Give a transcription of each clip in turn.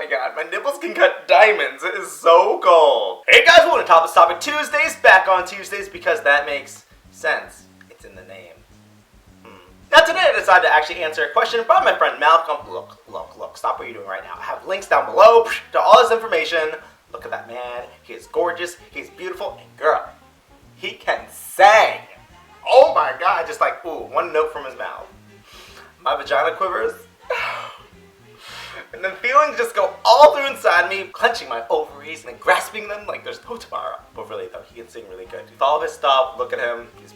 my god, my nipples can cut diamonds. It is so cold. Hey guys, welcome to Topless Topic Tuesdays. Back on Tuesdays because that makes sense. It's in the name. Now today I decided to actually answer a question from my friend Malcolm. Look, stop what you're doing right now. I have links down below to all this information. Look at that man. He is gorgeous, he's beautiful, and girl, he can sing. Oh my god, just like, ooh, one note from his mouth. My vagina quivers. And then feelings just go all through inside me, clenching my ovaries and then grasping them like there's no tomorrow. But really though, he can sing really good. With all of his stuff, look at him. He's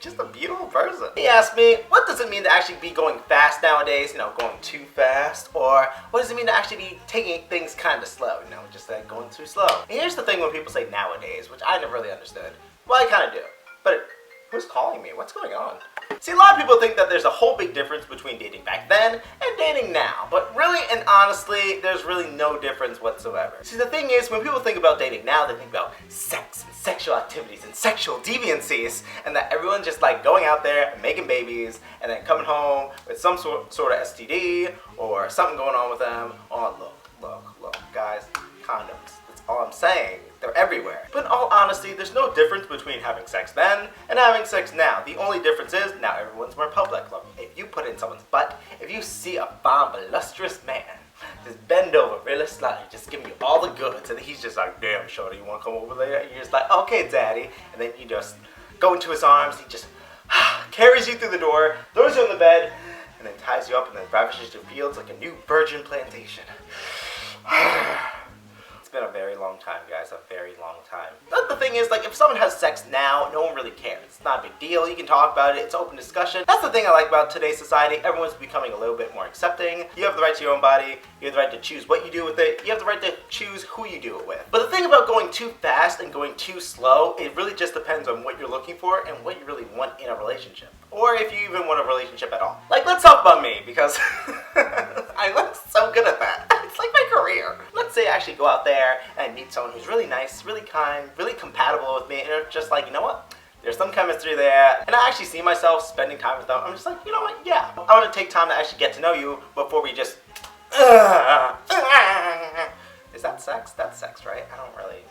just a beautiful person. He asked me, what does it mean to actually be going fast nowadays? You know, going too fast? Or what does it mean to actually be taking things kind of slow? You know, just like going too slow. And here's the thing when people say nowadays, which I never really understood. Well, I kind of do. But who's calling me? What's going on? See, a lot of people think that there's a whole big difference between dating back then and dating now. But really and honestly, there's really no difference whatsoever. See, the thing is, when people think about dating now, they think about sex and sexual activities and sexual deviancies, and that everyone's just like going out there and making babies and then coming home with some sort of STD or something going on with them. Oh, look, guys, condoms. That's all I'm saying. They're everywhere. But in all honesty, there's no difference between having sex then and having sex now. The only difference is now everyone's more public. Look, if you put in someone's butt, if you see a fine, voluptuous man just bend over really slightly, just giving you all the goods, and he's just like, damn, shorty, you want to come over there? And you're just like, okay, daddy. And then you just go into his arms, he just carries you through the door, throws you on the bed, and then ties you up and then ravishes your fields like a new virgin plantation. It's been a very long time, guys, a very long time. But the thing is, like, if someone has sex now, no one really cares. It's not a big deal. You can talk about it. It's open discussion. That's the thing I like about today's society. Everyone's becoming a little bit more accepting. You have the right to your own body. You have the right to choose what you do with it. You have the right to choose who you do it with. But the thing about going too fast and going too slow, it really just depends on what you're looking for and what you really want in a relationship. Or if you even want a relationship at all. Like, let's talk about me, because I'm so good at that. It's like my career. Let's say I actually go out there and I meet someone who's really nice, really kind, really compatible with me, and they're just like, you know what? There's some chemistry there, and I actually see myself spending time with them. I'm just like, you know what? Yeah. I want to take time to actually get to know you before we just... Is that sex? That's sex, right? I don't really...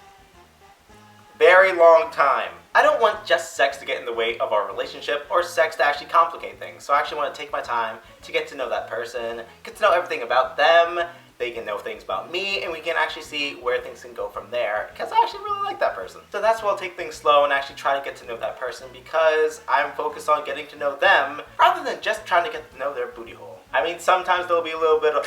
Very long time. I don't want just sex to get in the way of our relationship or sex to actually complicate things. So I actually want to take my time to get to know that person, get to know everything about them. They can know things about me, and we can actually see where things can go from there, because I actually really like that person. So that's why I'll take things slow and actually try to get to know that person, because I'm focused on getting to know them rather than just trying to get to know their booty hole. I mean, sometimes there'll be a little bit of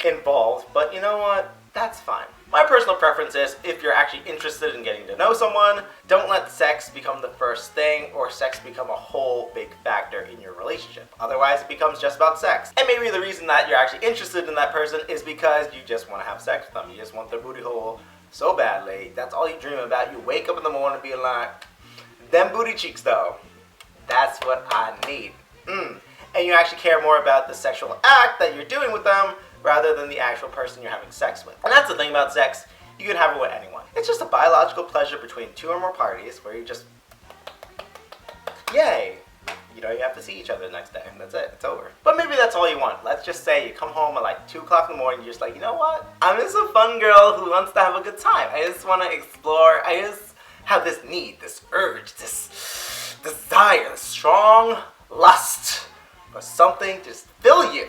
involved, but you know what? That's fine. My personal preference is, if you're actually interested in getting to know someone, don't let sex become the first thing or sex become a whole big factor in your relationship. Otherwise, it becomes just about sex. And maybe the reason that you're actually interested in that person is because you just want to have sex with them. You just want their booty hole so badly. That's all you dream about. You wake up in the morning being like, them booty cheeks though, that's what I need. And you actually care more about the sexual act that you're doing with them rather than the actual person you're having sex with. And that's the thing about sex, you can have it with anyone. It's just a biological pleasure between two or more parties where you just, yay. You know, you have to see each other the next day, and that's it, it's over. But maybe that's all you want. Let's just say you come home at like 2 o'clock in the morning, you're just like, you know what? I'm just a fun girl who wants to have a good time. I just want to explore, I just have this need, this urge, this desire, this strong lust for something to just fill you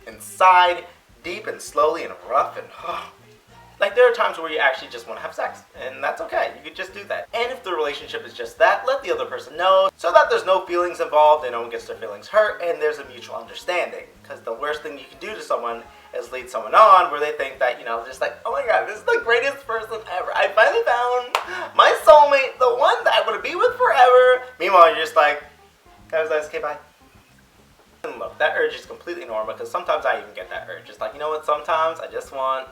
inside, deep and slowly and rough and like there are times where you actually just want to have sex, and that's okay. You could just do that. And if the relationship is just that, let the other person know so that there's no feelings involved and no one gets their feelings hurt and there's a mutual understanding. Because the worst thing you can do to someone is lead someone on where they think that, you know, just like, oh my god, this is the greatest person ever. I finally found my soulmate, the one that I want to be with forever. Meanwhile, you're just like, that was nice, okay, bye. And look, that urge is completely normal, because sometimes I even get that urge. It's like, you know what, sometimes I just want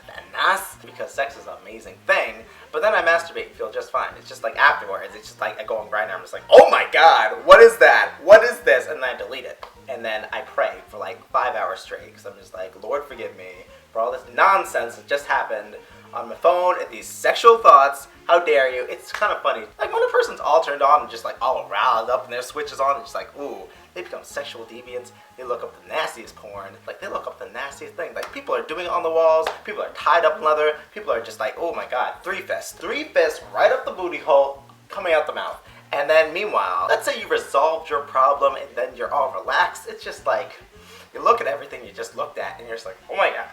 that nice, because sex is an amazing thing, but then I masturbate and feel just fine. It's just like afterwards, it's just like I go on Grindr, I'm just like, oh my god, what is that? What is this? And then I delete it. And then I pray for like 5 hours straight, because I'm just like, Lord forgive me for all this nonsense that just happened on my phone and these sexual thoughts. How dare you? It's kind of funny. Like when a person's all turned on and just like all riled up and their switch is on, and just like, ooh, they become sexual deviants. They look up the nastiest porn. Like they look up nastiest thing. Like, people are doing it on the walls, people are tied up in leather, people are just like, oh my god, 3 fists. 3 fists right up the booty hole, coming out the mouth. And then meanwhile, let's say you resolved your problem and then you're all relaxed. It's just like, you look at everything you just looked at and you're just like, oh my god.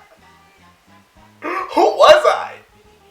Who was I?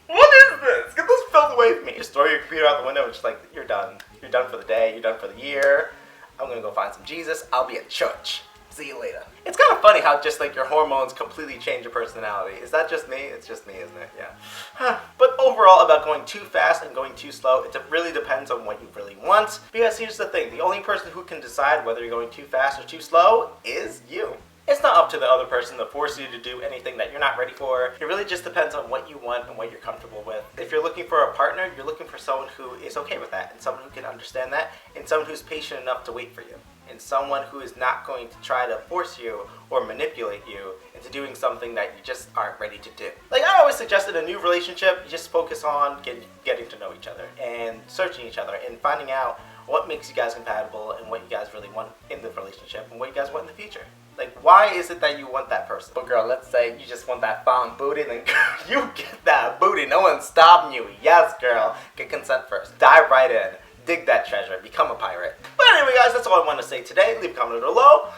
What is this? Get this filth away from me. Just throw your computer out the window and just like, you're done. You're done for the day, you're done for the year. I'm gonna go find some Jesus. I'll be at church. See you later. It's kind of funny how just like your hormones completely change your personality. Is that just me? It's just me, isn't it? Yeah. But overall, about going too fast and going too slow, it really depends on what you really want. Because here's the thing, the only person who can decide whether you're going too fast or too slow is you. It's not up to the other person to force you to do anything that you're not ready for. It really just depends on what you want and what you're comfortable with. If you're looking for a partner, you're looking for someone who is okay with that, and someone who can understand that, and someone who's patient enough to wait for you, and someone who is not going to try to force you or manipulate you into doing something that you just aren't ready to do. Like I always suggest in a new relationship, you just focus on getting to know each other and searching each other and finding out what makes you guys compatible and what you guys really want in the relationship and what you guys want in the future. Like, why is it that you want that person? But girl, let's say you just want that fond booty, then you get that booty. No one's stopping you. Yes, girl. Get consent first. Dive right in. Dig that treasure. Become a pirate. But anyway, guys, that's all I want to say today. Leave a comment below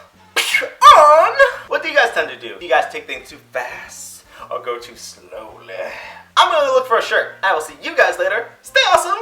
on what do you guys tend to do? Do you guys take things too fast or go too slowly? I'm going to look for a shirt. I will see you guys later. Stay awesome.